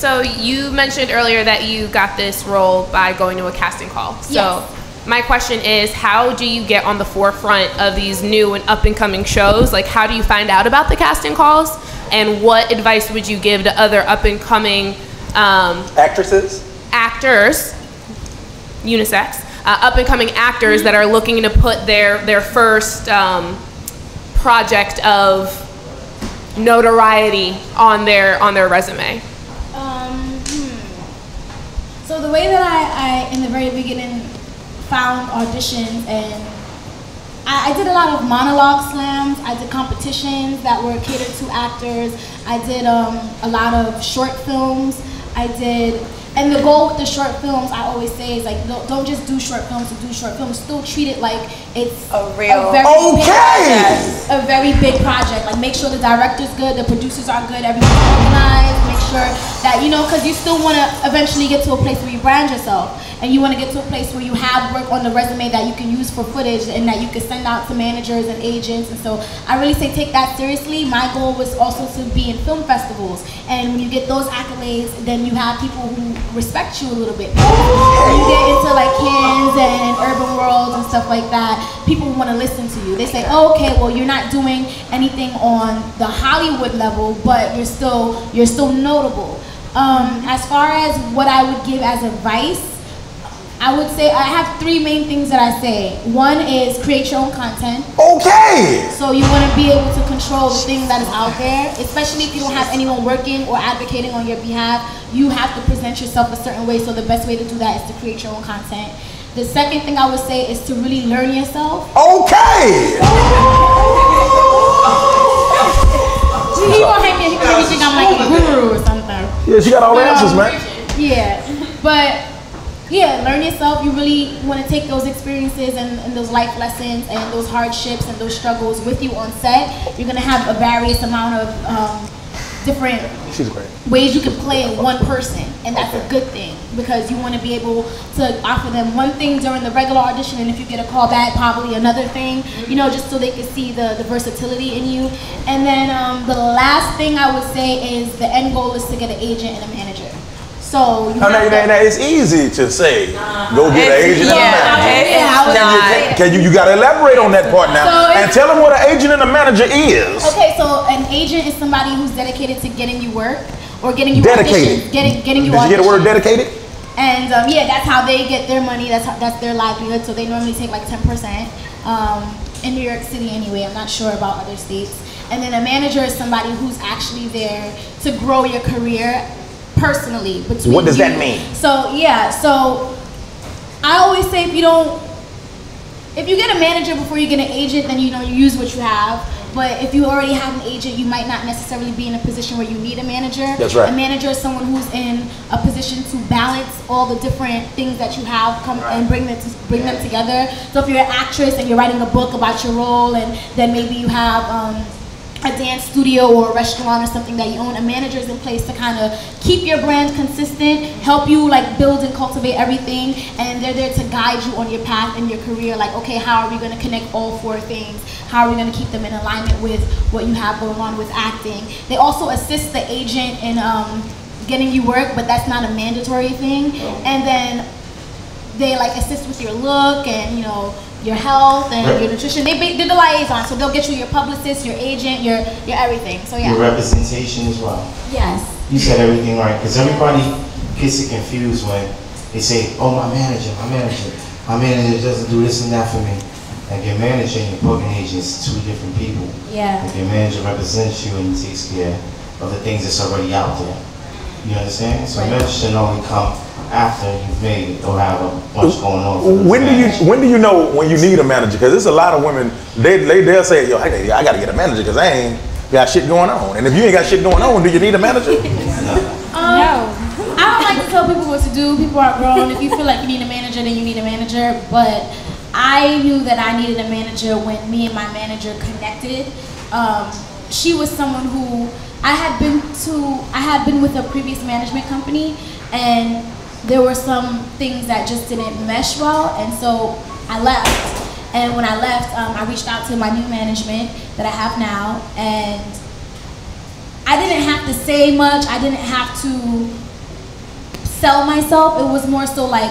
So you mentioned earlier that you got this role by going to a casting call. So yes. My question is, how do you get on the forefront of these new and up and coming shows? Like, how do you find out about the casting calls? And what advice would you give to other up and coming actors, unisex, up and coming actors that are looking to put their first project of notoriety on their resume? So the way that I in the very beginning found auditions, and I did a lot of monologue slams, I did competitions that were catered to actors, I did a lot of short films, and the goal with the short films, I always say, is like, don't just do short films to do short films, still treat it like it's a very big project. Like, make sure the director's good, the producers are good, everyone's organized, make sure that, you know, because you still want to eventually get to a place where you brand yourself, and you want to get to a place where you have work on the resume that you can use for footage and that you can send out to managers and agents. And so I really say take that seriously. My goal was also to be in film festivals, and when you get those accolades, then you have people who respect you a little bit. When you get into like Cannes and Urban Worlds and stuff like that, people want to listen to you. They say, oh, okay, well, you're not doing anything on the Hollywood level, but you're still notable. As far as what I would give as advice, I would say I have three main things that I say. One is create your own content. Okay. So you want to be able to control the thing that is out there, especially if you don't have anyone working or advocating on your behalf. You have to present yourself a certain way, so the best way to do that is to create your own content. The second thing I would say is to really learn yourself. Okay. He gonna make me think I'm like a guru or something. Yeah, she got all the answers, man. Yeah, but yeah, learn yourself. You really want to take those experiences and those life lessons and those hardships and those struggles with you on set. You're gonna have a various amount of different ways you can play one person, and that's a good thing, because you want to be able to offer them one thing during the regular audition, and if you get a call back, probably another thing, you know, just so they can see the versatility in you. And then the last thing I would say is the end goal is to get an agent and a manager. So you it's easy to say, go get an agent and a manager. You got to elaborate on that part now, and tell them what an agent and a manager is. Okay, so an agent is somebody who's dedicated to getting you work or getting you dedicated. Auditions. Getting you Did you get the word dedicated? And yeah, that's how they get their money. That's their livelihood. So they normally take like 10% in New York City anyway. I'm not sure about other states. And then a manager is somebody who's actually there to grow your career personally. What does that mean? So yeah, so I always say if you get a manager before you get an agent, then you use what you have. But if you already have an agent, you might not necessarily be in a position where you need a manager. That's right. A manager is someone who's in a position to balance all the different things that you have and bring them together. So if you're an actress and you're writing a book about your role, and then maybe you have a dance studio or a restaurant or something that you own, a manager is in place to kind of keep your brand consistent, help you like build and cultivate everything, and they're there to guide you on your path in your career. Like, okay, how are we going to connect all four things? How are we going to keep them in alignment with what you have going on with acting? They also assist the agent in getting you work, but that's not a mandatory thing. And then they like assist with your look and your health and your nutrition. They're the liaison, so they'll get you your publicist, your agent, your everything. So yeah. Your representation as well. Yes. You said everything right, because everybody gets it confused when they say, "Oh, my manager doesn't do this and that for me." Like, your manager and your booking agent is two different people. Yeah. If your manager represents you and takes care of the things that's already out there, you understand? So manager shouldn't only come after you've made it or have a bunch going on. When do you know when you need a manager? Because there's a lot of women, they'll say, yo, I got to get a manager because I ain't got shit going on. And if you ain't got shit going on, do you need a manager? No. I don't like to tell people what to do. People are grown. If you feel like you need a manager, then you need a manager. But I knew that I needed a manager when me and my manager connected. She was someone who I had been with a previous management company, and there were some things that just didn't mesh well, and so I left. And when I left, I reached out to my new management that I have now, and I didn't have to say much. I didn't have to sell myself. It was more so like,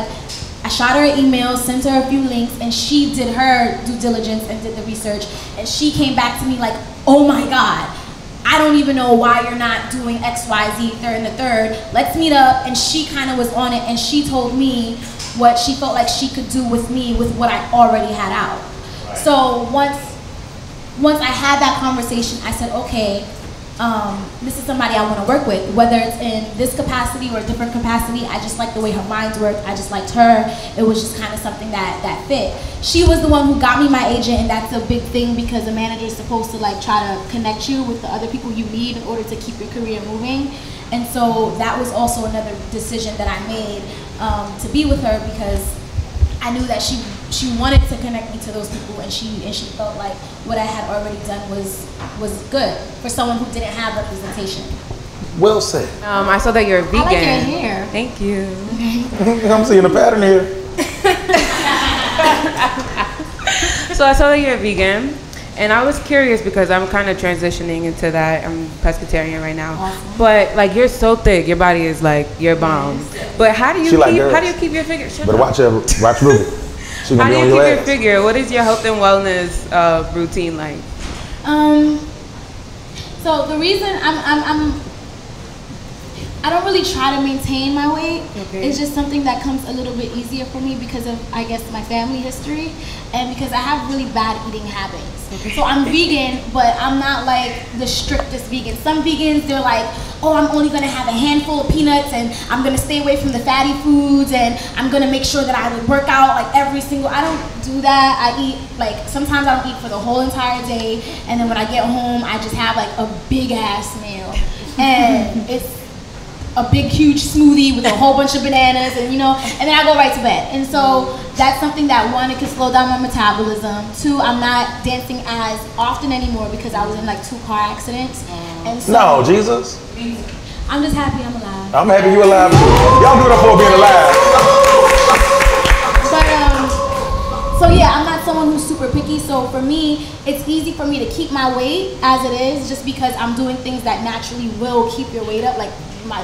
I shot her an email, sent her a few links, and she did her due diligence and did the research. And she came back to me like, oh my God, I don't even know why you're not doing X, Y, Z, third and the third. Let's meet up. And she kind of was on it, and she told me what she felt like she could do with me with what I already had out. Right. So once I had that conversation, I said, okay, this is somebody I want to work with, whether it's in this capacity or a different capacity. I just like the way her mind worked. I just liked her. It was just kind of something that fit. She was the one who got me my agent, and that's a big thing because a manager is supposed to like try to connect you with the other people you need in order to keep your career moving. And so that was also another decision that I made to be with her, because I knew that she wanted to connect me to those people, and she felt like what I had already done was good for someone who didn't have representation. Well said. I saw that you're a vegan. I like your hair. Thank you. I'm seeing a pattern here. So I saw that you're a vegan, and I was curious because I'm kind of transitioning into that. I'm pescatarian right now. Awesome. But like, you're so thick, your body is like, you're bomb. But how do you keep your figure? But watch Ruby. How do you keep your figure? What is your health and wellness routine like? So the reason I don't really try to maintain my weight. Okay. It's just something that comes a little bit easier for me because of, I guess, my family history, and because I have really bad eating habits. Okay. So I'm vegan, but I'm not like the strictest vegan. Some vegans, they're like, oh, I'm only gonna have a handful of peanuts, and I'm gonna stay away from the fatty foods, and I'm gonna make sure that I would work out like every single, I don't do that. I eat, like, sometimes I don't eat for the whole entire day, and then when I get home, I just have like a big ass meal. And it's a big huge smoothie with a whole bunch of bananas, and and then I go right to bed. And so that's something that, one, it can slow down my metabolism. Two, I'm not dancing as often anymore because I was in like 2 car accidents. And so, no, Jesus. I'm just happy I'm alive. I'm happy you alive. Y'all give it up for being alive. But so yeah, I'm not someone who's super picky. So for me, it's easy for me to keep my weight as it is, just because I'm doing things that naturally will keep your weight up, like my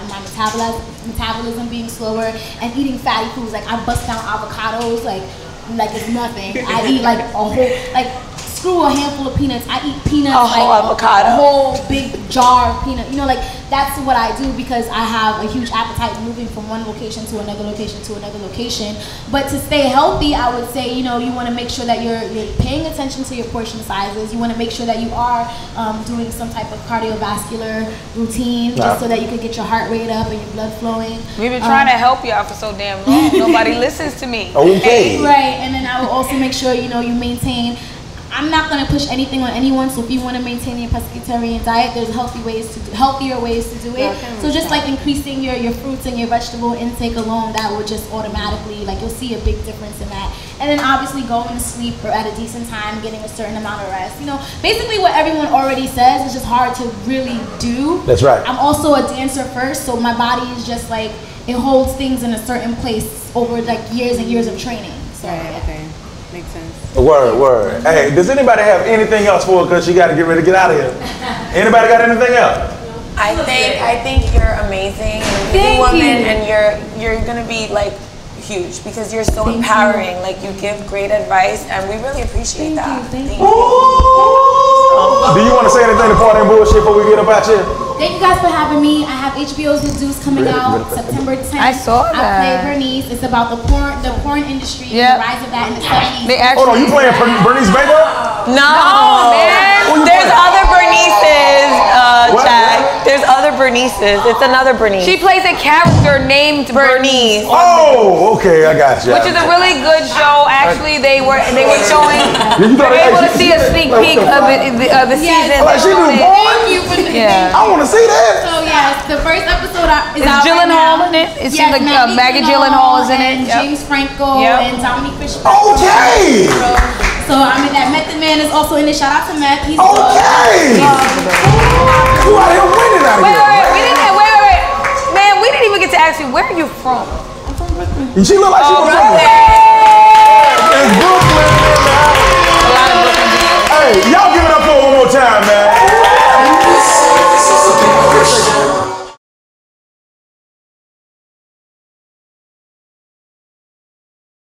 metabolism being slower, and eating fatty foods. Like, I bust down avocados like it's nothing. I eat like a whole, like, screw a handful of peanuts. I eat peanuts, a whole big jar of peanuts. Like, that's what I do because I have a huge appetite moving from one location to another location to another location. But to stay healthy, I would say, you want to make sure that you're paying attention to your portion sizes. You want to make sure that you are doing some type of cardiovascular routine, just so that you can get your heart rate up and your blood flowing. We've been trying to help y'all for so damn long. Nobody listens to me. Okay. Right, and then I will also make sure, you maintain. I'm not going to push anything on anyone, so if you want to maintain your pescatarian diet, there's healthier ways to do it. So just like increasing your fruits and your vegetable intake alone, that would just automatically, like, you'll see a big difference in that. And then obviously going to sleep or at a decent time, getting a certain amount of rest. Basically what everyone already says. It's just hard to really do. That's right. I'm also a dancer first, so my body is just like, it holds things in a certain place over like years and years of training. So, right, okay. Makes sense. Word. Hey, does anybody have anything else for her? Because she got to get ready to get out of here. Anybody got anything else? I think you're amazing. You're a woman, and you're gonna be like huge because you're so empowering. Like, you give great advice, and we really appreciate that. Thank you. Do you want to say anything to Party and Bullshit before we get up out here? Thank you guys for having me. I have HBO's The Deuce coming out September 10th. I saw that. I play Bernice. It's about the porn industry and the rise of that in the 70s. Hold on, you playing Bernice Baker? No, man. There's other Bernices, Chad. There's other Bernices. It's another Bernice. She plays a character named Bernice. Oh, okay, I got you. Which is a really good show. Actually, they were showing. You were able to see a sneak peek of the season. Like, she do porn? Yeah. I want to see that. So yes, the first episode is out Gyllenhaal right in it? It seems like Maggie Gyllenhaal is in it. And James Franco and Dominique Fishback. Okay. So I mean, that Method Man is also in it. Shout out to Meth. He's okay. You out here winning out here. Wait. Man, we didn't even get to ask you, where are you from? I'm from Brooklyn. She look like she was from It's Brooklyn. A lot of Brooklyn. Hey, y'all give it up for one more time, man. Just say